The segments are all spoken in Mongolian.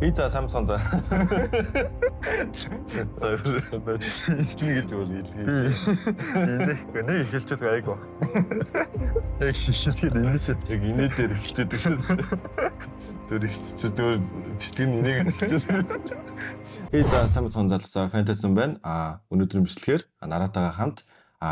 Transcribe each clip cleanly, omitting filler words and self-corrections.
Пицца самсон за. Ингэж үгүй. Инехгүй нэг хэлчихэж байгаагүй. Яг шишэлгээд инээчээд яг инээ дээр хичээдэг шээ. Тэр ихчээр бичлэг нэгийг хичээдэг. Пицца самсон залуусаа фэнтези байна. Өнөөдрийн бичлэгээр нараатайгаа хамт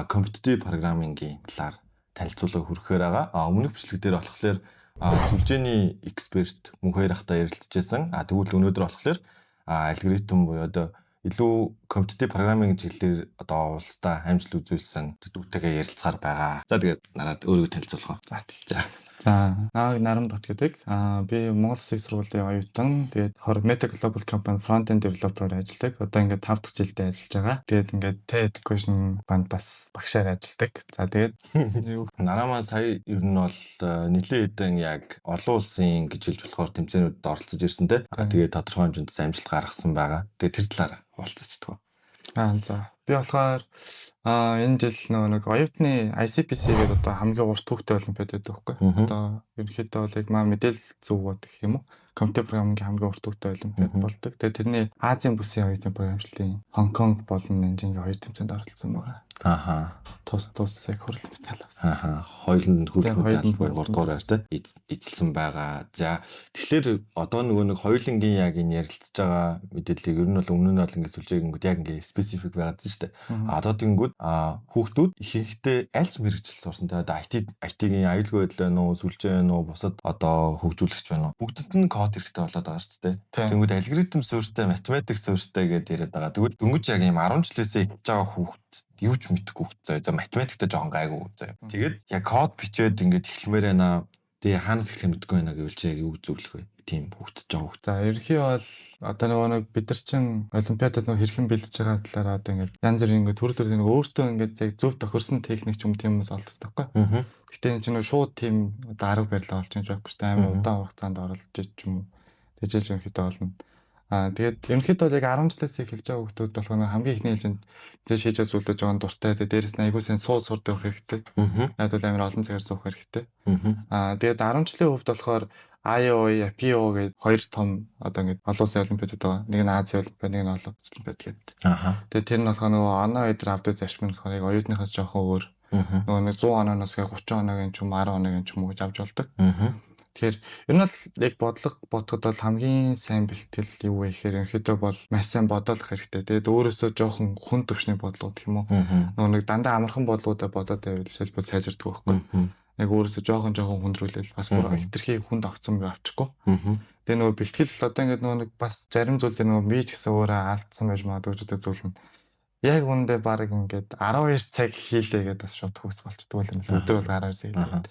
компетитив программингийн талаар танилцуулга хүргэхээр байгаа. Өмнөх бичлэг дээр болохоор сүлжээний эксперт мөн хоёр ахтай ярилцажсэн. Тэгвэл өнөөдөр болохоор алгоритм буюу одоо илүү компетитив программинг чиглэлээр одоо улстай амжилт үзүүлсэн төдүүтэйгээ ярилцахаар байгаа. За тэгээд нараад өөрийгөө танилцуулах. За Нарамбат гэдэг. Би Монгол Улсын их сургуулийн оюутан. Тэгээд Meta Global Company front-end developer ажилладаг. Одоо ингээд 5 дахь жилдээ ажиллаж байгаа. Тэгээд ингээд T-Education бандаас багшаар ажилладаг. За тэгээд Нарамаа сая ер нь бол нэлээд хэдэн яг олон улсын гэж хэлж болохоор тэмцээнүүдэд оролцож ирсэн те. Тэгээд тодорхой хэмжээнд амжилт гаргасан байгаа. Тэгээд тэр талаар хуваалцаачдаг. За би болохоор энэ жил нэг оюутны ICPC гэдэг одоо хамгийн урт хүүхдэд олимпиад байдаг байхгүй. Одоо ерөнхийдөө бол яг мэдээлэл зөвгөөд гэх юм уу. Компьютер программингийн хамгийн урт хүүхдэд олимпиад болдог. Тэгээд тэрний Азийн бүсийн оюутны програмчлалын Хонконг болон Нанжингийн хоёр тэмцээнд оролцсон байгаа. Тус яг хүрэл медаль. Хоёуланд хүрэл медаль 3 дугаараар те эзэлсэн байгаа. За тэгэхээр одоо нэг хоёулангийн яг энэ ярилцж байгаа мэдээллийг ер нь бол өмнө нь бол ингэ сүлжээгүүд яг ингэ специфик байгаадсан шүү дээ. Одоо тэнгүүд хүүхдүүд ихэнхдээ аль ч мэрэгжил сурсан те одоо IT-ийн аюулгүй байдал байна уу, сүлжээ байна уу, бусад одоо хөгжүүлэгч байна уу. Бүгдэд нь код хэрэгтэй болоод байгаа шүү дээ. Тэнгүүд алгоритм суурьтай, математик суурьтай гэдээ яриад байгаа. Тэгвэл дөнгөж яг ийм 10 жилээсээ эхэлж байгаа хүүхд юу ч мэдэхгүй хөө. За математиктэй жоон гайгүй заяа. Тэгээд яг код бичээд ингээд эхлэмээр байна. Тэгээ хаанаас эхлэх мэдгүй байна гэвэл чи яг юу зөвлөх вэ? Тийм хүүхд жоон. За ерөнхий бол одоо нэг бид нар чинь олимпиадад хэрхэн бэлдэж байгаа талаараа одоо ингээд янз бүрийн ингээд төрөл өөртөө ингээд яг зөв тохирсон техник ч юм тийм юмс олддог байхгүй. Гэтэ энэ чинь шууд тийм одоо арга барилаа болж байгаа байхгүй шүү дээ. Амар удаан хугацаанд оролцож ч юм уу. Тэжээж ерөнхийдөө болно. Тэгээд ерөнхийдөө яг 10 жилээс эхэлж байгаа хүмүүс болохоор хамгийн ихний ээлжинд зэш хийж үзүүлдэж байгаа дуртай. Тэгээд дээрэс нь айгуу сайн сурдаг хэрэгтэй. Яг бол амар олон цагаар суух хэрэгтэй. Тэгээд 10 жилийн хувьд болохоор IOA, PO гэдэг хоёр том одоо ингээд олон улсын олимпиадууд байгаа. Нэг нь Азийн олимпиад, нэг нь олон улсын олимпиад гэдэг. Тэгээд тэр нь болохоор нөгөө оноо өдр авдаг зарчим нь болохоор яг оюутныхаас жоохон өөр. Нөгөө 100 ононоос 30 оногийн ч юм 10 оногийн ч юм уу гэж авч болдог. Тэгэхээр ер нь бол яг бодоход бол хамгийн сайн бэлтгэл юу вэ гэхээр ерөнхийдөө бол маш сайн бодолох хэрэгтэй. Тэгээд өөрөөсөө жоохон хүн төвшний бодлууд гэх юм уу. Нөгөө нэг дандаа амархан бодлуудаа бодоод байвал шилбэл сайжирдаг байхгүй. Яг өөрөөсөө жоохон хүндрүүлэл бас бүр хитрхи хүнд огцсон би авчихгүй. Тэгээ нөгөө бэлтгэл одоо ингээд нөгөө нэг бас зарим зүйл дээр нөгөө би ч гэсэн өөрөө алдсан байж магадгүй гэдэг зүйл нь яг үүндээ баг ингээд 12 цаг хийлээ гэдэг бас шууд төгс болчдөг юм. Өдөр бол 12 цаг хийлээ.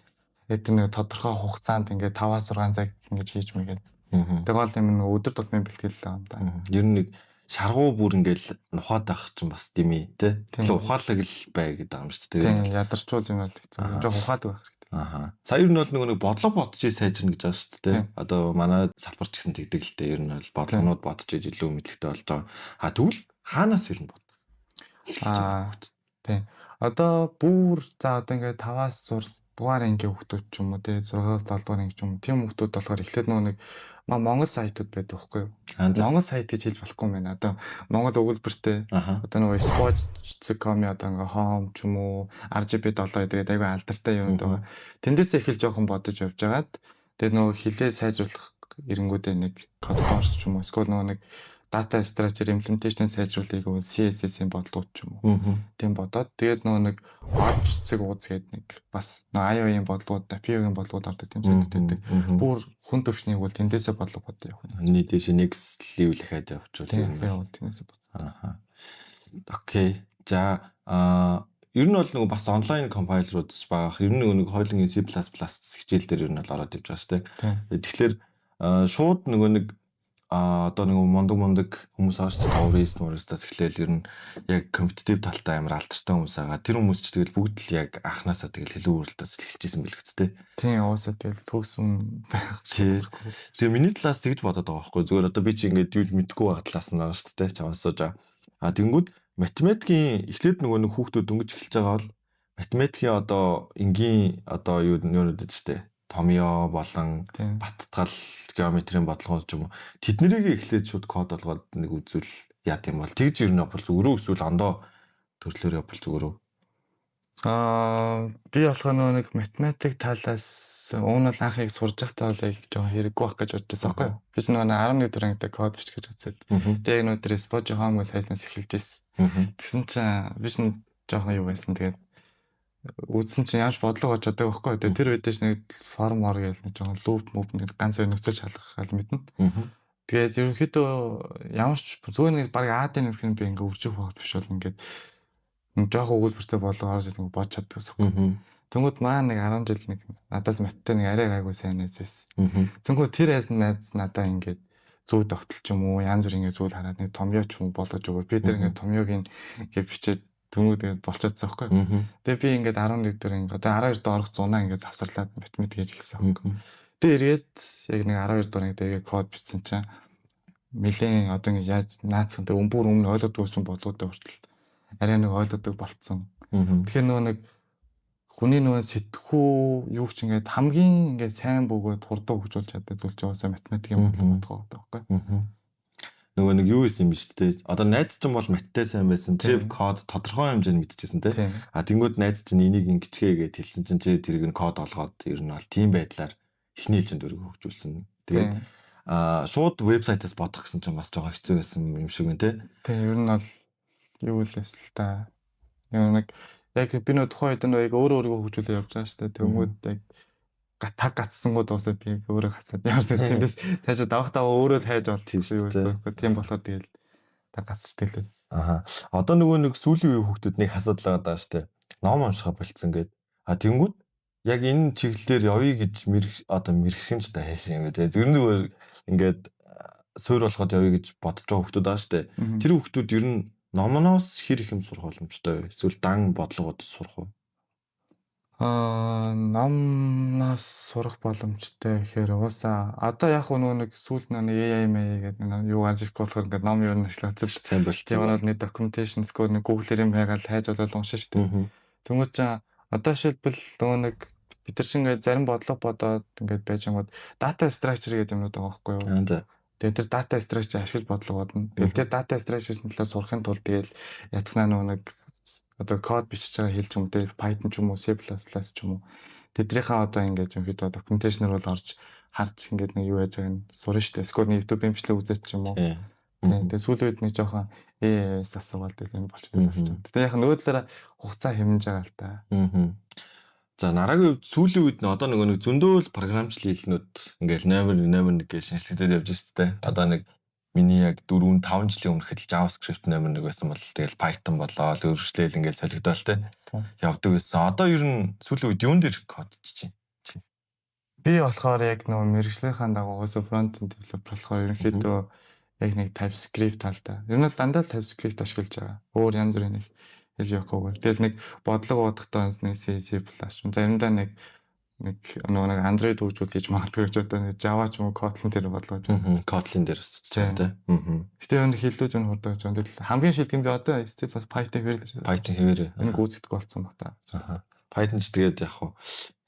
Тэр нэг тодорхой хугацаанд ингээд 5-6 цаг ингэж хийж мэгээд. Тэгээ гол юм нэг өдөр тутмын бэлтгэл юм да. Ер нь нэг шаргуу бүр ингээд нухаад авах чинь бас дими те. Ухаалаг л бай гэдэг юм шүү дээ. Тийм ядарчуул юм бол хэцүү. Жоо ухаадаг байх хэрэгтэй. Сая ер нь бол нэг бодлого бодож сайжирна гэж байгаа шүү дээ. Одоо манай салбарч гэсэн тэгдэг л дээ. Ер нь бол бодлогонууд бодож илүү мэдлэгтэй болж байгаа. Тэгвэл хаанаас ер нь бод? Тийм. Одоо бүр за одоо ингээд 5-аас 6 дугаар ангийн хүүхдүүд ч юм уу тий 6-аас 7 дугаар анги ч юм тийм хүүхдүүд болохоор эхлээд нэг Монгол сайтууд байдаг байхгүй юу? Монгол сайт гэж хэлж болохгүй юм байна. Одоо Монгол өгүүлбэртэй одоо нөгөө sports.com одоо ингээ home ч юм уу RGB7 гэдэг айгүй алдартай юм даа. Тэндээсээ эхэлж жоохон бодож явж байгаад тэгээд нөгөө хилээ сайжруулах эренгүүдээ нэг code force ч юм уу эсвэл нөгөө нэг data structure implementation сайжруулалтыг бол CSS-ийн бодлууд ч юм уу. Тийм бодоод тэгээд нөгөө нэг object-ийг ууз гэдэг нэг бас IO-ийн бодлууд, PO-ийн бодлууд авдаг тийм сайдтай. Бүр хүн төвчнийг бол тэндээсээ бодлого бодож явах. Нийт дэше next level ихээд явуучвал юм байна. Тэндээсээ бодлоо. Окей. За ер нь бол нөгөө бас онлайн компайлерууд ч байгаа. Ер нь нөгөө хоёулангийн C++ хичээл дээр ер нь бол ороод ивж байгаа шүү дээ. Тэгэхээр шууд нөгөө нэг одоо нэг мундаг хүмүүс ааш Taurus нуурстаас эхлээл ер нь яг компетитив талтай амар алдартай хүмүүс байгаа. Тэр хүмүүс ч тэгэл бүгд л яг анханасаа тэгэл хэлэн үрэлтээс эхэлжсэн бэлгэцтэй. Тийм уусаа тэгэл төгсөн байх. Тэгээ миний талаас тэгж бодоод байгаа байхгүй. Зүгээр одоо би чи ингээд юуж мэдгүй байгаа талаас нь байгаа шүү дээ. Чамаас сууж байгаа. Тэнгүүд математикийн эхлээд нөгөө нэг хүүхдүүд дөнгөж эхэлж байгаа бол математикийн одоо энгийн одоо юу нэрдэд штэ. томьёо болон баттгал геометрийн бодлогууд ч юм уу тэднийг эхлээд шууд код болгоод нэг үзүүл яат юм бол тэгж ер нь явбал зүгээрөө эсвэл ондоо төрлөөр явбал зүгээрөө би болохоор нэг математик талаас уун бол анх нэг сурж байхдаа бол яг жоохон хэрэггүй байх гэж бодчихсон байхгүй юу. Би ч нөгөө 11 дэх ангид код биш гэж үзээд. Тэгээ өнөөдөр Spojo Home сайтнаас эхэлж ирсэн. Тэгсэн чинь би ч жоохон юу байсан. Тэгээд үзсэн чинь яаж бодлого болж чаддаг байхгүй юу. Тэр үедээс нэг форм ор гэж нэг жоохон loop move нэг ганц хоёр нөхцөл шалгах гал мэднэ. Тэгээд ерөнхийдөө ямар ч зүгээр нэг баг А-д нөхөх нь би ингээ үржих багт биш бол ингээд нэг жоохон өгүүлбэртэй бодлого орж ирсэн бод чаддаг гэсэн. Тэнгүүд маа нэг 10 жил нэг надаас маттай нэг арай гайгүй сайн найзсэн. Тэнгүүд тэр найз надаа ингээд зөв тогтолч юм уу янз бүр ингээд зүйл хараад нэг томьёо ч юм болгож өгөө. Би тэр ингээд томьёогийн ингээд бичээд тэнгүүд ингээд болчихсон байхгүй. Тэгээ би ингээд 11 дээр ингээд одоо 12 доорх 100 ингээд завсарлаад математик хийж эхэлсэн байхгүй. Тэгээ эргээд яг нэг 12 доор ингээд код бичсэн чинь нэлээд одоо ингээд яаж наацсан тэр өмбөр өмнө ойлгодгүйсэн бодлоготой хүртэл арай нэг ойлгодог болцсон. Тэгэхээр нөгөө нэг хүний нөгөө сэтгхүү юу ч ингээд хамгийн ингээд сайн бөгөөд хурдан хөгжүүлж чаддаг зүйл ч уусаа математикийн бодлого байхгүй. Нөгөө нэг юу исэн юм биш үү? Одоо найз чинь бол маттай сайн байсан. Тэр код тодорхой хэмжээнд мэдчихсэн те. Тэнгүүд найз чинь энийг ингэчгээгээд хэлсэн чинь чи тэрийг нь код олгоод ер нь бол тийм байдлаар эхний хэлжинд өргө хөгжүүлсэн. Тэгээд шууд вебсайтаас бодох гэсэн чинь бас жоохон хэцүү байсан юм шиг байна те. Тийм ер нь бол юу лээс л та. Нэг яг би нөө тухайн үед нөө яг өөрөө хөгжүүлээ явж байгаа шүү дээ. Тэнгүүд яг таг гацсангууд уусаа би өөрөө гацаад ямар ч тэндээс таашаа давхтаа өөрөө л хайж болт тийм байсан. Тийм болохоор тэгэл таг гацчтэй л байсан. Одоо нөгөө нэг сүүлийн үеийн хүүхдүүд нэг асуудал байгаа шүү дээ. Ном уншихаа болцсон гээд. Тэнгүүд яг энэ чиглэлээр явъя гэж мэрэгхэн ч та хайшин юм те. Зөвхөн ингээд суур болоход явъя гэж бодож байгаа хүүхдүүд байгаа шүү дээ. Тэр хүүхдүүд ер нь номноос хэр их юм сурах боломжтой вэ? Эсвэл дан бодлогод сурах уу? Номноос сурах боломжтой гэхээр уусаа одоо яг нөгөө нэг сүүл нэг AI гэдэг юу гарч ирэх болохоор ингээд ном юу нэшлээд сайн болчихсон. Тийм бол нэг documentation score нэг Google-ээр юм хайгаал хайж болол уншаа шүү дээ. Тэнгүүд чинь одоо шилбэл нөгөө нэг бид нар чинь ингээд зарим бодлого бодоод ингээд байж ангууд data structure гэдэг юмнууд байгаа байхгүй юу? Тэгээд тэр data structure ашиглаж бодлого бодно. Тэгэл тэр data structure-ийн талаар сурахын тулд тэгэл ятгнаа нэг одоо код бичиж байгаа хэл ч юм дээр Python ч юм уу C++ ч юм уу. Тэдрийнхээ одоо ингээд юм хэд documentation-аар бол орж харж ингээд нэг юу яаж байгааг нь сурна шүү дээ. Эсвэл нэг YouTube имжлэг үзэж ч юм уу. Тэгээд сүүлийн үед нэг жоохон асуугаад байгаа юм болчихсон. Тэгээд яг нөөдлөөр хугацаа хэмнэж байгаа л та. За нарагийн үед сүүлийн үед одоо нэг зөндөөл програмчлал хэлнүүд ингээл 8.1 гэж шинжилгээдээр явж байна шүү дээ. Одоо нэг миний яг 4-5 жилийн өмнөх л JavaScript 8.1 байсан бол тэгэл Python болоо өөрчлөл ингээл солигдоол те явдаг байсан. Одоо ер нь сүүлийн үед юун дээр кодчих чинь? Би болохоор яг нөгөө мэргэжлийнхаа дагуу front-end developer болохоор ерөнхийдөө яг нэг TypeScript талдаа. Ер нь дандаа TypeScript ашиглаж байгаа. Өөр янз бүрийн нэг хэл явахгүй. Тэгэл нэг бодлого бодохдоо нэг C++ заримдаа нэг Android хөгжүүл хийж магадгүй ч одоо нэг Java ч юм уу Kotlin дээр бодлого хийж. Kotlin дээр тийм. Гэтэ энэ хэллүүж нь хурдаг жоо. Тэгэл хамгийн шилдэг нь би одоо Python хэвээр. Python хэвээр. Энэ гүйцэтгэх болсон ба та. Python ч тэгээд яг хуу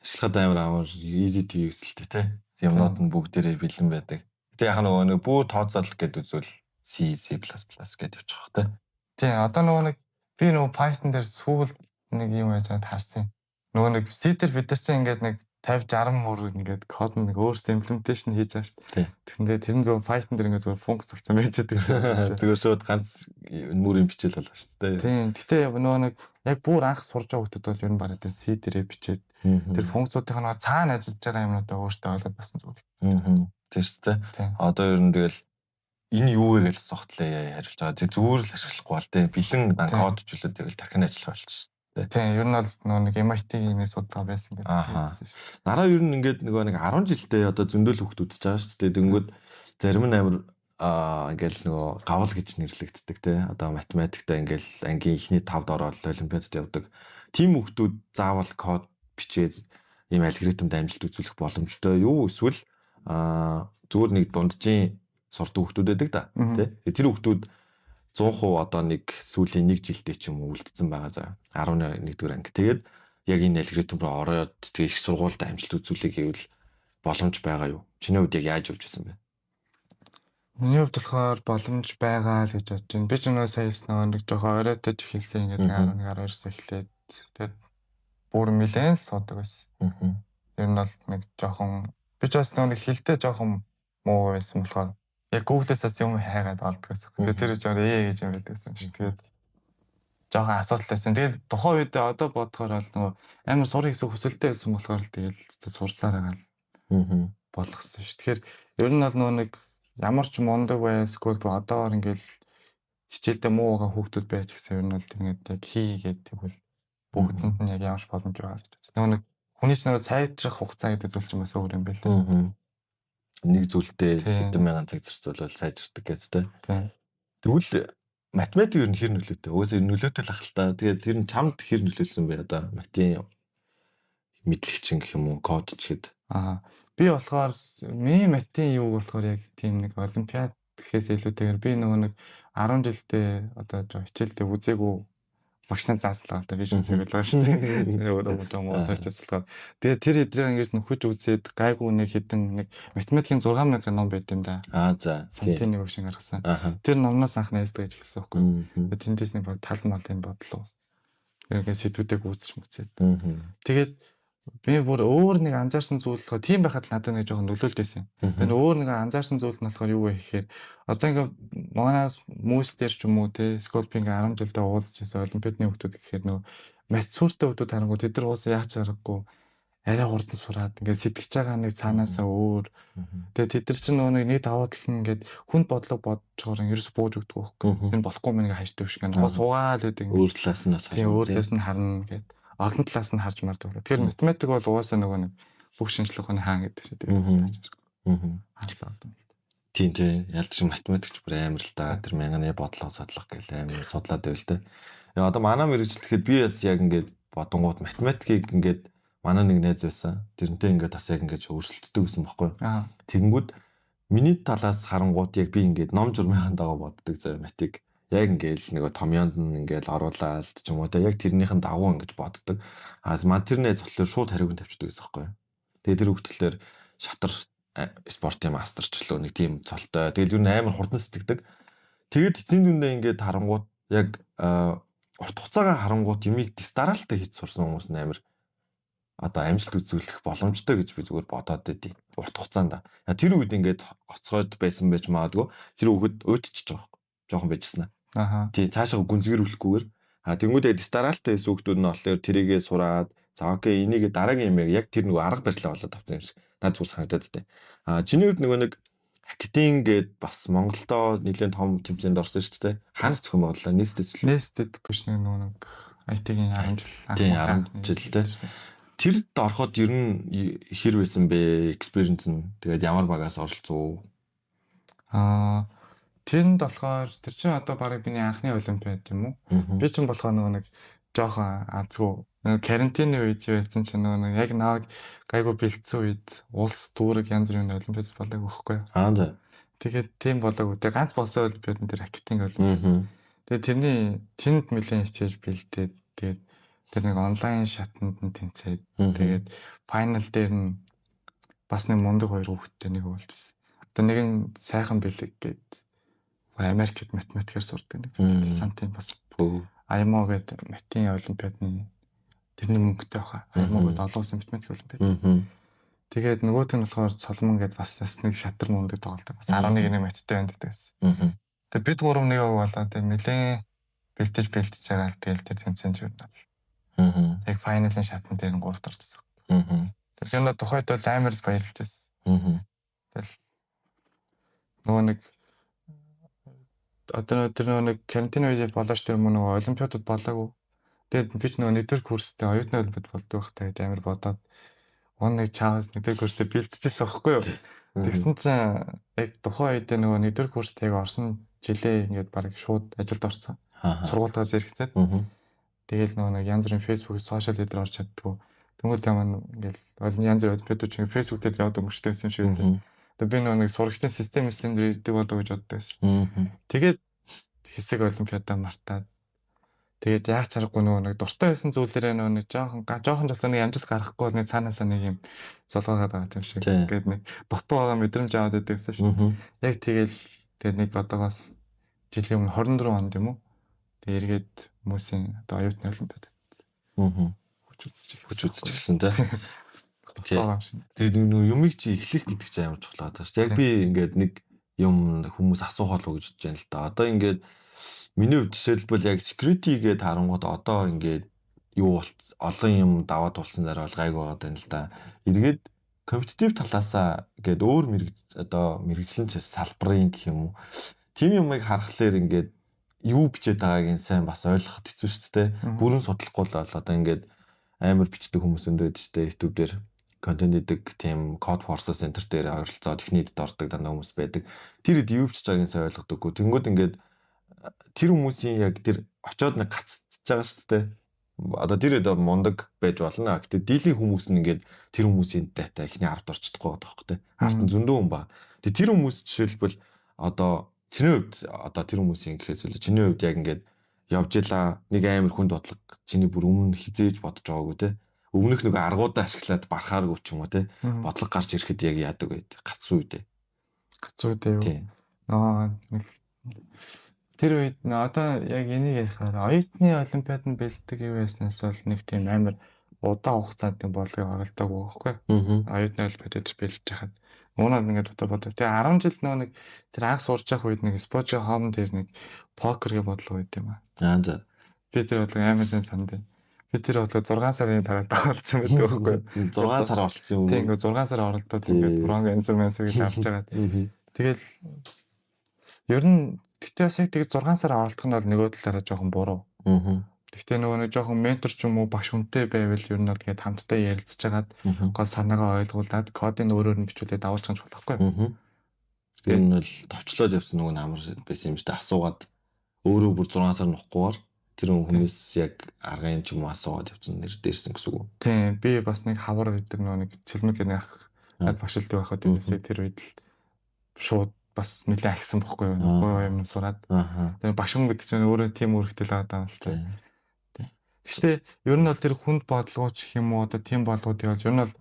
ашиглахад амар easy to use л те. Юмнууд нь бүгдээрээ бэлэн байдаг. Гэтэ яг нэг бүр тооцоолох гэдэг үзвэл C++ гэдэг явчих واخ те. Тийм одоо нэг би Python дээр сүүл нэг юм яаж харсан. Нэг C дээр бид нар чинь ингээд нэг 50-60 мөр ингээд код нэг өөрсдөө implementation хийж байгаа шүү дээ. Тэгсэндээ тэр нь зөв Python дээр ингээд зөв функц болсон байж байгаа. Зүгээр шууд ганц мөр юм бичээл болоо шүү дээ. Тийм. Гэтэ нэг яг бүр анх сурж байгаа хүмүүс бол ер нь бараг тэр C дээрээ бичээд тэр функцуудын цаана ажиллаж байгаа юмнуудаа өөртөө ойлгоод авсан зүгээр. Тийм шүү дээ. Одоо ер нь тэгэл энэ юу вэ гэж сохтлээ хариулж байгаа. Зүгээр л ашиглахгүй бол тийм бэлэн кодчлоод тэгэл тархин ажиллах болчих. Тийм, ер нь бол нэг MIT-ийн судалгаа байсан гэдэг хэлсэн шүү. Нараа ер нь ингээд нэг 10 жилдээ одоо зөндөөл хөвгт үзэж байгаа шүү дээ. Тэнгүүд зарим нь амар ингээл гавл гэж нэрлэгддэг те. Одоо математикта ингээл ангийн ихний 5-д ороод олимпиадад явдаг. Тим хөвгтүүд заавал код бичээд ийм алгоритмд амжилт үзүүлэх боломжтой юу эсвэл зүгээр нэг дунджийн сурдаг хөвгтүүд байдаг да. Тэ. Тэр хөвгтүүд 100% одоо нэг сүүлийн 1 жилдээ ч юм уу үлдсэн байгаа заа 11-р анги. Тэгээд яг энэ алгоритм руу ороод тэгээд их сургуультай амжилт үзүүлэх гэвэл боломж байгаа юу? Чиний хувьд яг яаж явж байсан бэ? Миний хувьд болохоор боломж байгаа л гэж бодож байна. Би ч нөгөө саяс нэг жоохон оройтож эхэлсэн ингээд 11 12 сая эхлээд тэгээд бүр нэлээд суудаг байсан. Ер нь бол нэг жоохон би ч бас нэг хилтэй жоохон муу байсан болохоор яг Google-ээс бас юм хайгаад олдог байсан. Тэгээд тэр жоо гэж юм байдагсан шүү. Тэгээд жоохон асуудал байсан. Тэгээд тухайн үед одоо бодохоор бол нөгөө амар сурах гэсэн хүсэлтэй байсан болохоор л тэгээд сурсаар байгаа болгосон шүү. Тэгэхээр ер нь бол нөгөө нэг ямар ч мундаг байсгүй одоогор ингээл хичээлдээ муу байгаа хүүхдүүд байж гэсэн ер нь бол тэгээд яг хийгээд тэгвэл бүгдэнд нь яг ямар ч боломж байгаа гэж байна. Нөгөө нэг хүний ч нөгөө сайжрах хугацаа гэдэг зүйл чинь бас өөр юм байл та. Нэг зүйлдээ хэдэн мянган цаг зарцуулбал сайжирдаг гэжтэй. Тэгвэл математик ер нь хэр нөлөөтэй? Угсаа нөлөөтэй л ах л та. Тэгээд тэр нь чамд хэр нөлөөлсөн бэ одоо математикийн мэдлэгчин гэх юм уу, код ч гэд. Би болохоор математикийн юу болохоор яг тийм нэг олимпиад гэхээс илүүтэйгээр би нөгөө нэг 10 жилдээ одоо хичээлдээ үзээгүй багшнаа зааслаа. Одоо би ч үзээгүй л байгаа шүү дээ. Өөрөө муу цаашаасалгаа. Тэгээд тэр хэдрийг ингэж нөхөж үзээд гайгүй нэг хідэн нэг математикийн 6,000 ном байт юм да. За. Сантын нэг өвшин гаргасан. Тэр номноос анх найздаг гэж хэлсэн байхгүй. Тэндээс нэг тал малын бодлоо. Тэгээд сэдвүүдээ гүйцэж мүцээд. Тэгээд би бүр өөр нэг анзаарсан зүйл болохоор тийм байхад надад нэг жоохон нөлөөлж байсан. Би өөр нэг анзаарсан зүйл нь болохоор юу вэ гэхээр одоо ингээ манаас мөстер ч юм уу те сколпинг 10 жилдээ уулзж байсан олимпиадны хүмүүс гэхээр нөгөө математик сүртэй хүмүүс харангуй тэд нар уусаа яаж харахгүй арай хурдан сураад ингээ сэтгэж байгаа нэг цаанаасаа өөр. Тэгээ тэд нар чинь нөгөө нэг даваа тал нь ингээд хүнд бодлого бодчоор ерөөс бууж өгдөг байхгүй. Энэ болохгүй мэн ингээ хайждаг шиг нөгөө суугаад байдаг. Өөр талаас нь тийм өөр талаас нь харна гэдэг. Олон талаас нь харж мардаг. Тэгэхээр математик бол угаасаа нөгөө нэг бүх шинжлэх ухааны хаан гэдэг шиг тийм. Тийм ялч математикч бүр амар л да. Тэр мянганы бодлого судлах гэл амар судлаад байвал те. Одоо манай мэрэгчлэхэд би бас яг ингээд бодонгууд математикийг ингээд манай нэг найз байсан. Тэрнтэй ингээд бас яг ингээд өрсөлддөг гэсэн бохоггүй. Тэгэнгүүт миний талаас харангууд яг би ингээд ном журмынхаа дагуу боддог зав математик. Яг ингээл нэг томьёонд нь ингээл оруулаад ч юм уу те яг тэрнийхэн дагуу ингэж боддог. Матер найз болохоор шууд хариуг нь тавьчихдаг гэсэн байхгүй. Тэгээ тэр хөвгтлэр шатар спортын мастерчлөө нэг тийм цолтой. Тэгэл юу амар хурдан сэтгэдэг. Тэгээд эцсийн дүндээ ингээд харангууд яг урт хугацаагаа харангууд юмыг дистаралтай хийж сурсан хүмүүс нь амар одоо амжилт үзүүлэх боломжтой гэж би зүгээр бодоод байдیں۔ Урт хугацаанд. Тэр үед ингээд гоцгойд байсан байж магадгүй. Тэр хүүхэд уйтчихж байгаа байхгүй. Жохон байжснаа. Тий цаашаа гүнзгийрүүлэхгүйгээр тэнгүүдээ дистаралтай сүгтүүд нь болохоор тэрийгээ сураад за окей энийг дараагийн юм яг тэр нөгөө арга барилаа болоод авсан юм шиг надад зүгээр санагдаад дээ. Чиний үед нөгөө нэг хакетин гээд бас Монголдоо нэлээд том тэмцээнд орсон шүү дээ. Ханаас зохион байгууллаа нээстэд биш нэг IT-ийн 10 жил. Тий 10 жилтэй. Тэрд ороход ер нь хэр байсан бэ? Experience нь тэгээд ямар багаас оролцов? Тэнд болохоор тэр чинь одоо барыг миний анхны олимпиад юм уу? Би чинь болохоор нөгөө нэг жоохон азгүй карантины үед явсан чинь нөгөө яг наваг гайгүй бэлдсэн үед улс дүүрэг янз бүрийн олимпиад болдог байхгүй юу? За. Тэгээд тийм болоогүй. Тэгээд ганц болсон олимпиадын тэр хакетинг олимпиад. Тэгээд тэрний тэнд нэлээд хичээж бэлдээд тэгээд тэр нэг онлайн шатанд нь тэнцээд тэгээд файнал дээр нь бас нэг мундаг хоёр хүүхэдтэй нэг уулзсан. Одоо нэг нь сайхан бэлэг гээд Америкт математикээр сурдаг нэг сантын бас IMO гэдэг математикийн олимпиадны тэрний мөнгөтэй баха. IMO гэдэг олон улсын математик олимпиад. Тэгээд нөгөөт нь болохоор Соломон гэдэг бас нэг шатар мундаг тоглолт. Бас 11-ний математиктэй байдаг байсан. Тэгээд бид гурав нэг болоод нэлээд бэлтэж байгаа л тэгэл тэр тэмцээнд юунаа. Яг файналын шатн дээр нь 3-т орчихсон. Тэр чинь тухайд бол амар баярлж байсан. Тэгэл нөгөө нэг одоо тэр нэг карантин үед болооч тэр нөгөө олимпиадад болоогүй. Тэгээд би ч нөгөө нэгдүгээр курстэй оюутны олимпиад болдог байхтай гэж амар бодоод нэг чаас нэгдүгээр курстэй бэлтжижсэн байхгүй юу. Тэгсэн чинь яг тухайн үед нөгөө нэгдүгээр курстэй орсон жилээ ингээд баг шууд ажилд орсон. Сургуультаа зэрэгцээд. Тэгэл нөгөө нэг янз бүрийн Facebook, сошиал дээр орж чаддгүй. Тэнгүүд ямар ингээл янз бүрийн олимпиадууд чинь Facebook дээр яваад өнгөрчтэй юм шиг үү. Тэгээд би нөгөө нэг сурагчдын систем дээр болоо гэж боддог байсан. Тэгээд хэсэг олимпиадаа мартаад Тэгээд яг чаргагүй нөгөө нэг дуртай байсан зүйлээрээ нөгөө нэг жоохон жолоо нэг амжилт гарахгүй нэг цаанаасаа нэг юм золгоогаад байгаа юм шиг. Тэгээд нэг дутуу байгаа мэдрэмж аваад байдаг гэсэн шүү. Яг тэгээд нэг одоогоос жилийн өмнө 24 онд юм уу? Тэгээд эргээд хүмүүсийн одоо оюутны олимпиад. Хүч үзчихсэн те. Тэгээд нөгөө юмыг чи эхлэх гэдэг чинь амар чухал байгаа шүү. Яг би ингээд нэг юм хүмүүс асуухаа л гэж бодож байна л да. Одоо ингээд миний хувьд жишээлбэл яг security гээд харангууд одоо ингээд юу олон юм даваад тулсан дараа бол гайг байгаа юм л да. Эргээд компетитив талаасаа гээд өөр мэрэгжлийн салбарын гэх юм уу. Тим юмыг харахаар ингээд юу бичээд байгааг нь сайн бас ойлгоход хэцүү шүү дээ. Бүрэн судлахгүй л одоо ингээд амар бичдэг хүмүүс өндөд шүү дээ. YouTube дээр контент хийдэг тийм Code Forces Center дээр ойролцоо техникд ордог дандаа хүмүүс байдаг. Тэр хэд юу бичиж байгааг нь сайн ойлгодоггүй. Тэнгүүд ингээд тэр хүмүүсийн яг тэр очоод нэг гацж байгаа шүү дээ. Одоо тэр хэд мундаг байж болно. Гэтэ дийлэн хүмүүс нь ингээд тэр хүмүүсийн дата ихний ард орчдохгүй байгаа байхгүй тий. Ард нь зөндөө хүн ба. Тэр хүмүүс жишээлбэл одоо чиний хувьд одоо тэр хүмүүсийн гэхээс илүү чиний хувьд яг ингээд явж илаа нэг амар хүнд бодлого чиний бүр өмнө хизээж бодож байгаагүй тий. Өмнөх нэг аргуудаа ашиглаад барахааргүй ч юм уу тий. Бодлого гарч ирэхэд яг яадаг байд. Гацсан үедээ. Гацсан үедээ юу? Тэр үед одоо яг энийг ярихаар оюутны олимпиад нь бэлддэг юу яснаас бол нэг тийм амар удаан хугацаанд бодлогыг оролдог байхгүй. Оюутны олимпиадад бэлдэж хахад Уунаад ингээд дотор бодоо. Тэгээ 10 жил нэг тэр анх сурж явах үед нэг Spojio Home дээр нэг покергийн бодлого байд юм аа. За. Би тэр бодлого амар сайн санд байна. Би тэр бодлого 6 сарын дараа давалцсан байдаг байхгүй. 6 сар болцсон юм. Тийм 6 сар оролдоод ингээд Bronco Instruments гэж авч байгаа. Тэгэл ер нь гэтээ бас яг тэг 6 сар оролдох нь бол нөгөө талаараа жоохон буруу. Гэхдээ нөгөө нэг жоохон ментор ч юм уу багш хүнтэй байвал ер нь бол тэгээд хамтдаа ярилцж хагаад гол санаагаа ойлгуулад кодыг өөрөөр нь бичүүлээд давуулж байгаа болохгүй. Тэр нь бол товчлоод явсан нөгөө амар байсан юм шүү дээ. Асуугаад өөрөө бүр 6 сар нохгүйгээр тэр хүмүүс яг аргын ч юм уу асуугаад явсан нэр дээрсэн гэсэн үг. Тийм би бас нэг хавар гэдэг нөгөө нэг цэлмэг нэг над багшилтай байхад юмсээ тэр үед л шууд бас нэлээд ахисан бохгүй юу. Юм сураад. Тэр багш хүн гэдэг чинь өөрөө тийм үүрэгтэй л байгаа юм л тийм. Гэхдээ ер нь бол тэр хүнд бодлогооч гэх юм уу одоо тийм бодлогуудыг болж ер нь бол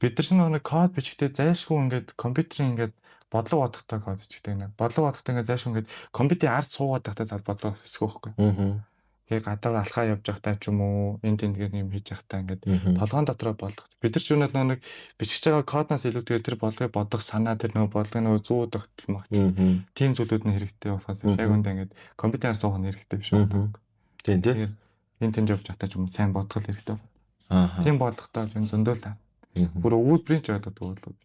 бид нар чинь нэг код бичгтээ зайлшгүй ингээд компьютерийн ингээд бодлого бодохтой код бичгтэй нэг бодлого бодохтой ингээд зайлшгүй ингээд компьютерийн ард суугаад тахтай зал бодлого хэсгөө байхгүй. Тэгээ гадар алхаа явж байхдаа ч юм уу энд тийм юм хийж байхдаа ингээд толгоон дотроо бодлого. Бид нар ч өнөөдөр нэг бичиж байгаа коднаас илүүтэйгээр тэр бодлогыг бодох санаа тэр нөгөө бодлогын нөгөө зүү тогтол магч. Тийм зүйлүүд нь хэрэгтэй болохоос яг үндэ ингээд компьютераар суух нь хэрэгтэй биш үү? Тийм тийм. Энэ тэнд явж байхдаа ч юм сайн бодгол хэрэгтэй. Тийм бодлоготой юм зөндөө л. Бүр өгүүлбэрийн ч ойлгодог.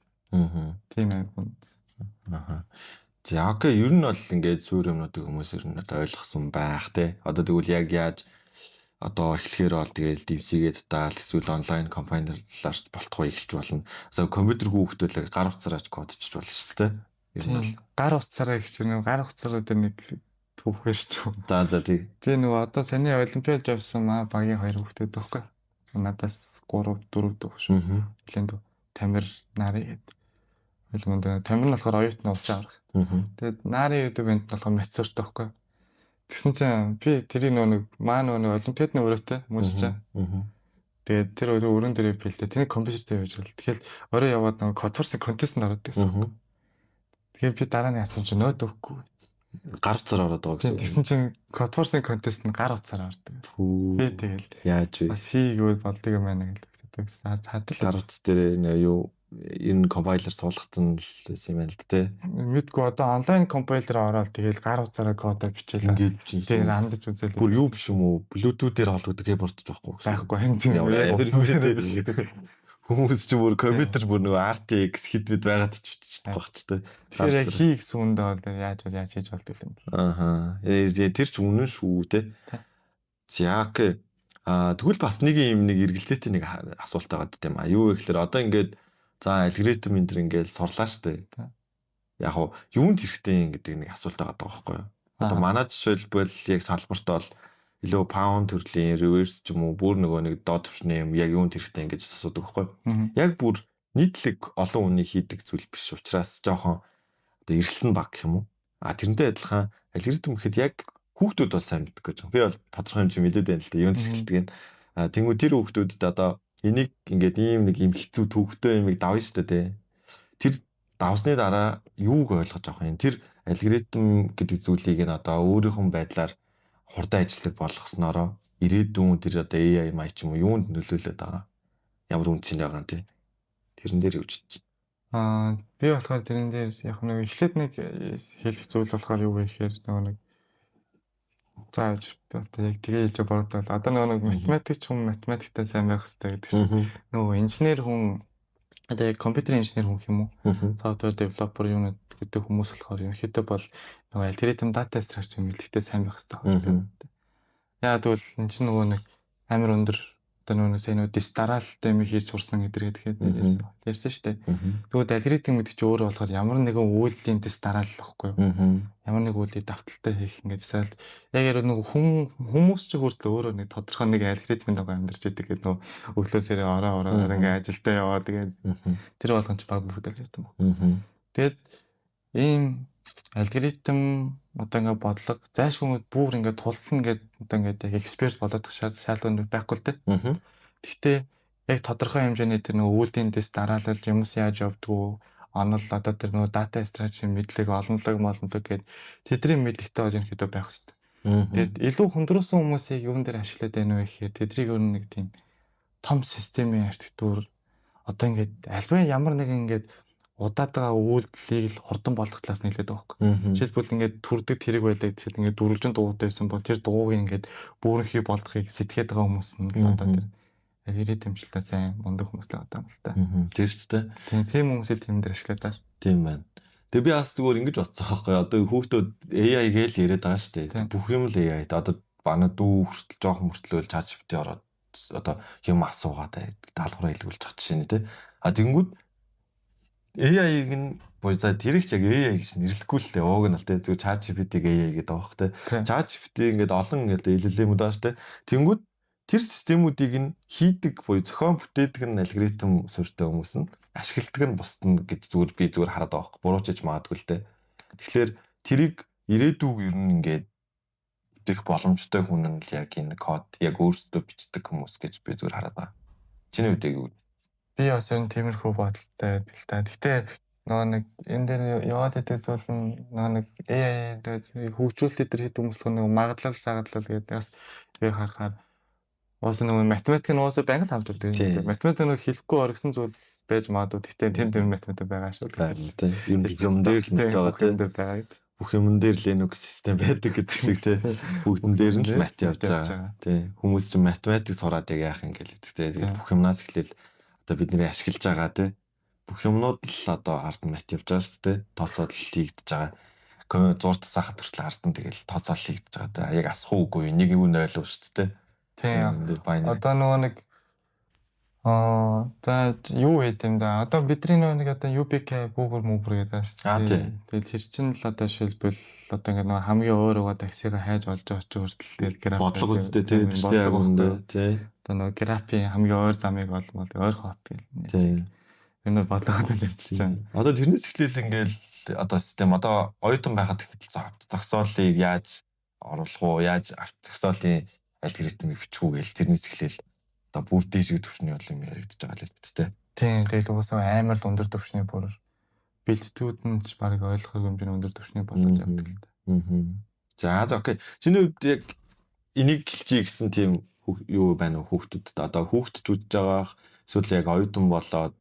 Тийм юм. За окей, ер нь бол ингээд суур юмнуудыг хүмүүс ер нь одоо ойлгосон байх те. Одоо тэгвэл яг яаж одоо эхлэхээр бол тэгэл DevC-гээд даал эсвэл онлайн компаниарлаарч болтгоо эхэлж болно. За компьютер хүүхдүүл гар утсаараач кодчиж болно шүү дээ. Ер нь бол гар утсаараа их ч гар утсаараа дээр нэг түүхвэр ч юм. За тий. Би нөгөө одоо саний олимпиад явсан багийн 2 хүүхдүүд байхгүй. Надаас 3 4 дүү шүү. Хэлэн дүү. Тамир Нари гэдэг. Хэлмэнд тамир нь болохоор оюутны улсын аврах. Тэгээд Нари гэдэг бэнт болохоор мацуртай байхгүй. Тэгсэн чинь би тэрийг нөгөө нөгөө олимпиадны өрөөтэй хүмүүс чинь. Тэгээд тэр өрөөнд дээрээ бэлдээ. Тэний компьютертэй явж байгаа. Тэгэхээр орой яваад нөгөө Codeforce контест ороод гэсэн. Тэгээд би дараа нь асууж нөт өгөхгүй. Гар утсаар ороод байгаа гэсэн. Тэгсэн чинь Codeforce контест нь гар утсаар ордог. Би тэгэл яаж вэ? бас хийгвэл болдог юм байна гэдэг. Хадал гар утас дээр юу энэ компайлер суулгахт нь л байсан юм байна л дээ. Мэдгүй одоо онлайн компайлер ороод тэгэл гар утсаараа кодоо бичээл. Ингээд бичсэн. Тэр андаж үзэл. Бүр юу биш юм уу? Bluetooth-ээр холбогддог keyboard ч байхгүй. Байхгүй харин тийм. Хүмүүс ч бүр компьютер бүр нөгөө RTX хидвэд байгаад ч биччихдэг байх ч тээ. Тэгэхээр яг хий гэсэн үндэ бол яаж хийж болдог юм бэ? Тэр ч үнэн шүү те. За окей. Тэгвэл бас нэг эргэлзээтэй нэг асуулт байгаа гэдэм. Юу вэ гэхээр одоо ингээд за алгоритм энэ төр ингээд сурлаа штэ. Яг уу юунд хэрэгтэй гэдэг нэг асуулт байгаа байхгүй юу? Одоо манай жишээлбэл яг салбарт бол илүү pound төрлийн reverse ч юм уу бүр нөгөө нэг доод түвшний юм яг юунд хэрэгтэй ингэж асуудаг байхгүй юу? Яг бүр нийтлэг олон хүний хийдэг зүйл биш учраас жоохон одоо эргэлт нь баг гэх юм уу? Тэрнтэй адилхан алгоритм гэхэд яг хүүхдүүд бол сайн мэддэг гэж. Би бол тодорхой хэмжээ мэдээд байна л да. Юунд сэтгэдэг нь. Тэнгүү тэр хүүхдүүдэд одоо энийг ингээд ийм хэцүү төвөгтэй юмыг давна шүү дээ. Тэр давсны дараа юуг ойлгож авах юм? Тэр алгоритм гэдэг зүйлийг нь одоо өөрийнхөө байдлаар хурдан ажилладаг болгоснороо ирээдүйн тэр одоо AI маяг ч юм уу юунд нөлөөлөд байгаа? Ямар үнцний байгаа юм те? Тэрэн дээр юу ч. Би болохоор тэрэн дээр яг нэг эхлээд нэг хэлэх зүйл болохоор юу вэ гэхээр нэг зааж одоо яг тэгээ хэлж бордол одоо нэг математикч хүн математиктай сайн байх хэрэгтэй гэдэг. Нөгөө инженер хүн одоо яг компьютер инженер хүн юм уу? Software developer юунад гэдэг хүмүүс болохоор ерөнхийдөө бол нөгөө algorithm data structure мэдлэгтэй сайн байх хэрэгтэй. Яа тэгвэл энэ чинь нөгөө нэг амар өндөр одоо нөгөө сайн нөгөө дараалалтай юм хийж сурсан гэдэргээд ярьсан шүү дээ. Тэгвэл алгоритм гэдэг чинь өөрөө болохоор ямар нэгэн үйлдлийн дараалал واخгүй юу? Ямар нэг үйлдийг давталтай хийх ингээд эсвэл яг яг нөгөө хүмүүс ч хүртэл өөрөө нэг тодорхой нэг алгоритмын дагуу амьдарч идэг гэдэг нөгөө өглөөсөө ороо ингээд ажилдаа яваа тэгээд тэр болгоомж баг бүгдэлж ятсан баг. Тэгээд ийм алгоритм одоо ингээд бодлого зайлшгүй бүр ингээд тултна гэдэг одоо ингээд яг эксперт болоод шаардлагатай байхгүй л дээ. Гэхдээ яг тодорхой хэмжээний тэр нөгөө үйлдлийн дараалал юмс яаж явдгүү онол одоо тэр нөгөө data structure мэдлэг олонлог гэдэг тэдний мэдлэгтэй бол ерөнхийдөө байх хэрэгтэй. Тэгээд илүү хүндрүүлсэн хүмүүсийг юун дээр ашиглаад байна вэ гэхээр тэдний өөр нэг тийм том системийн архитектур одоо ингээд альва ямар нэгэн ингээд удаад байгаа үйлдэлийг л хурдан болгох талаас нь хэлээд байгаа байхгүй. Жишээлбэл ингээд төрдөг тэрэг байдаг гэхэд ингээд дөрвөлжин дугуйтай байсан бол тэр дугуйг ингээд бүөрнхий болгохыг сэтгэхэд байгаа хүмүүс нь л одоо тэр алгоритм хэмжлээ сайн мундаг хүмүүс л байгаа юм л та. Тэр ч дээ. Тийм хүмүүсээ тийм дээр ашиглаад байгаа. Тийм байна. Тэгээ би бас зүгээр ингэж бодсон байхгүй. Одоо хүүхдүүд AI гээл яриад байгаа шүү дээ. Бүх юм л AI. Одоо бана дүү хүртэл жоохон мөртлөөл ChatGPT ороод одоо юм асуугаад даалгавраа илгүүлж байгаа жишээ нь тий. Тэгэнгүүт AI-г нь за тэрийг ч яг AI гэж нэрлэхгүй л дээ. Ууг нь л дээ. Зүгээр ChatGPT-г AI гэдэг байгаа хөх дээ. ChatGPT ингээд олон ингээд илэлэмүүд байгаа шүү дээ. Тэнгүүд тэр системүүдийг нь хийдэг буюу зохион бүтээдэг нь алгоритм суурьтай хүмүүс нь ашигладаг нь бусд нь гэж зүгээр би зүгээр хараад байгаа хөх. Буруучиж магадгүй л дээ. Тэгэхээр тэрийг ирээдүйг ер нь ингээд бүтэх боломжтой хүн нь л яг энэ код яг өөрсдөө бичдэг хүмүүс гэж би зүгээр хараад байгаа. Чиний үдэг юу? Би бас ер нь тиймэрхүү бодолтой байдаг л та. Гэхдээ нөгөө нэг энэ дээр яваад байдаг зүйл нь нөгөө нэг AI дээр хөгжүүлэлт дээр хэд хүмүүс нэг магадлал загадлал гэдэг бас би харахаар уус нөгөө математик нь уусаа банк л хамт үлдээ. Математик нь хэлэхгүй оргисон зүйл байж магадгүй. Гэхдээ тэнд тэр математик байгаа шүү. Тийм юм дээр л байгаа тийм. Бүх юм дээр Linux систем байдаг гэдэг шиг тий. Бүгдэн дээр нь л мат явж байгаа. Тий. Хүмүүс ч математик сураад яах юм гээл гэдэг тий. Тэгээд бүх юмнаас эхлээл одоо бидний ашиглаж байгаа тий. Бүх юмнууд л одоо ард нь мат явж байгаа шүү дээ. Тооцоол хийгдэж байгаа. Зурд сахад хүртэл ард нь тэгэл тооцоол хийгдэж байгаа. Яг асах уугүй нэг юу нь ойлгов шүү дээ. Тийм. Одоо нөгөө нэг за юу гэдэг юм да. Одоо бидний нэг одоо UBK Google Mover гэдэг шүү дээ. Тэгээд тэр чинь л одоо шилбэл одоо ингээ нөгөө хамгийн өөрөөгөө таксигаа хайж олж байгаа ч хүртэл тэгэл график бодлого үстэй тий. Тий. Одоо нөгөө графикийн хамгийн ойр замыг олмол ойр хот гэл. Тий. Энэ бодлогоо л ярьж байна. Одоо тэрнээс эхлээл ингээл одоо систем одоо оюутан байхад зогсоолыг яаж оруулах уу? Яаж зогсоолын алгоритмыг бичих үү гээл тэрнээс эхлээл одоо бүр дээшг төвчний бол юм яригдж байгаа л гэдэг тий. Тийм тэгэл уусаа амар л өндөр төвчний бүр бэлтгүүд нь ч баг ойлгох юм би өндөр төвчний болгож явдаг л да. За окей. Чиний хувьд яг энийг хэлчихье гэсэн тийм юу байна уу хүүхдүүдэд одоо хүүхдч үзэж байгаа эсвэл яг оюутан болоод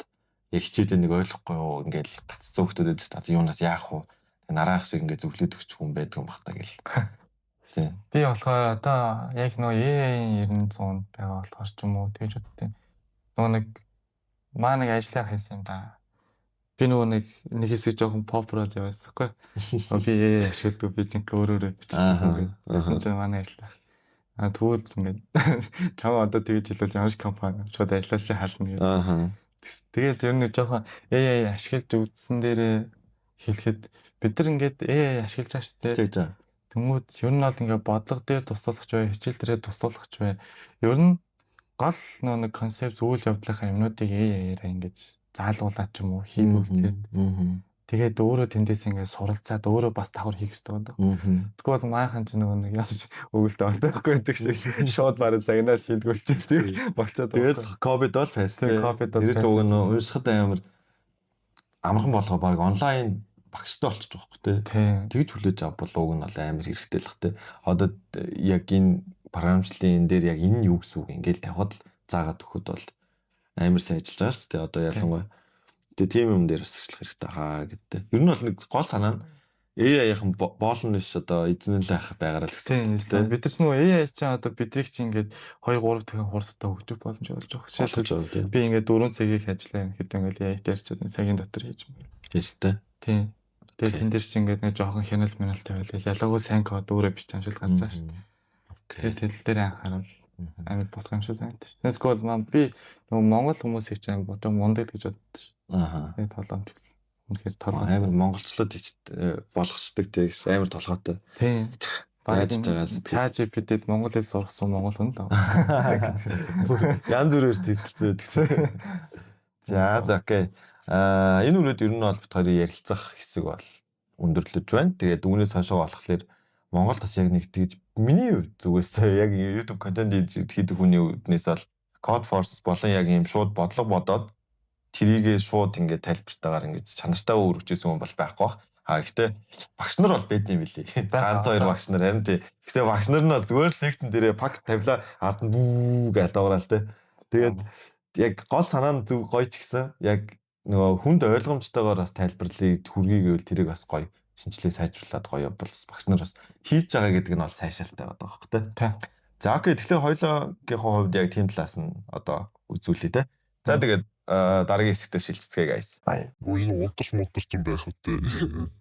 яг хичээлээ нэг ойлгохгүй юу ингээл гаццсан хүүхдүүдэд одоо юунаас яах вэ? Нараах шиг ингээд зөвлөд өгч хүн байдаг юм бах та гэл. Тийм. Би болохоор одоо яг нөгөө AI-ийн 900-д байгаа болохоор ч юм уу тэгж боддیں۔ Нөгөө нэг маа нэг ажиллаа хийсэн юм да. Би нөгөө нэг хэсэг жоохон попрод яваасан хгүй. Би AI ашигладаг би чинь өөрөөрөө бичдэг. Гэсэн чинь манай ажиллаа. Тэгвэл ингээд чам одоо тэгж хэлвэл ямар ч компани шууд ажиллаж чи хална гэдэг. Тэгээд ер нь жоохон AI ашиглаж үзсэн дээрээ хэлэхэд бид нар ингээд AI ашиглаж байгаа шүү дээ. Тийм. Тэнгүүд ер нь бол ингээд бодлого дээр тусалж бай, хичээл дээрээ тусалж бай. Ер нь гол нэг концепт үйл явдлынхаа юмнуудыг AI-аар ингэж заалгуулаад ч юм уу хийлгүүлээд Тэгээд өөрөө тэндээс ингээд суралцаад өөрөө бас давхар хийх хэрэгтэй байна. Тэгвэл маахан ч нөгөө нэг яаж өгөлтэй болтойхгүй байдаг шиг шууд бараг загнаар хийдгүүлчихдэг болцоод. Тэгээд ковид бол фаст. ковид бол тэр дууг нь уншихад амархан болгоо баг онлайн багштай болчих жоохоо тий. Тэгж хүлээж авбал ууг нь бол амар хэрэгтэй л ах тий. Одоо яг энэ програмчлалын дээр яг энэ нь юу гэсэн үг ингээл тавхад л заагаад өгөхөд бол амар сайн ажиллаж байгаа шүү дээ. Одоо ялангуяа тэгээ тийм юм дээр бас ажиллах хэрэгтэй хаа гэдэг. Ер нь бол нэг гол санаа нь AI-ийн боолн биш одоо эзнэлээ ах байгаараа л гэсэн. Бид нар ч нөгөө AI чинь одоо бидрийг чинь ингээд 2 3 дахин хурцтай хөгжих боломж олж байгаа. Жишээлбэл би ингээд 4 цагийг ажиллаа гэхэд ингээд AI дээр ч цагийн дотор хийж юм. Тийштэй. Тийм. Тэгээд тэн дээр чинь ингээд нэг жоохон хяналт миналт тавиал ялангуяа сайн код өөрөө бич амжилт гарч байгаа шүү. Тэгээд тэл дээр анхаарал амар босго юм шиг санагдаж. Тэгээс гол маань би нөгөө монгол хүмүүсийг чинь бодож мундаг гэж боддог ш. Тэгээд толгомж гэл. Үнэхээр толгой амар монголчлууд болгочдөг тийш амар толгойтой. Тийм. Байж байгаа л чат GPT-д монгол хэл сурахсан монгол хүн даа. Янз бүрээр тийсэлцээд. За окей. Энэ үрээд ер нь бол бит хоёрын ярилцах хэсэг бол өндөрлөж байна. Тэгээд үүнээс хойшоо болохоор Монгол бас яг нэг тэгж миний зүгээс яг YouTube контент хийдэг хүний үднээс бол Code Force болон яг юм шууд бодлого бодоод тэрийгээ шууд ингээд тайлбартаагаар ингээд чанартай өөрчилсөн хүн бол байхгүй бах. Гэхдээ багш нар бол бэдний билий. Ганц хоёр багш нар харин тий. Гэхдээ багш нар нь бол зүгээр л лекцэн дээрээ пак тавила ард нь бүү гэж дуугараал тий. Тэгээд яг гол санаа нь зөв гоё ч гэсэн яг нөгөө хүнд ойлгомжтойгоор бас тайлбарлыг хүргийг гэвэл тэрийг бас гоё шинжилгээ сайжруулад гоё бол багш нар бас хийж байгаа гэдэг нь бол сайшаалтай байгаа байхгүй тий. За окей тэгэхээр хоёулаагийн хувьд яг тийм талаас нь одоо үзүүлээ тий. За тэгээд дараагийн хэсэгтээ шилжцгээе guys. Энэ унтарч мунтарч юм байх үү?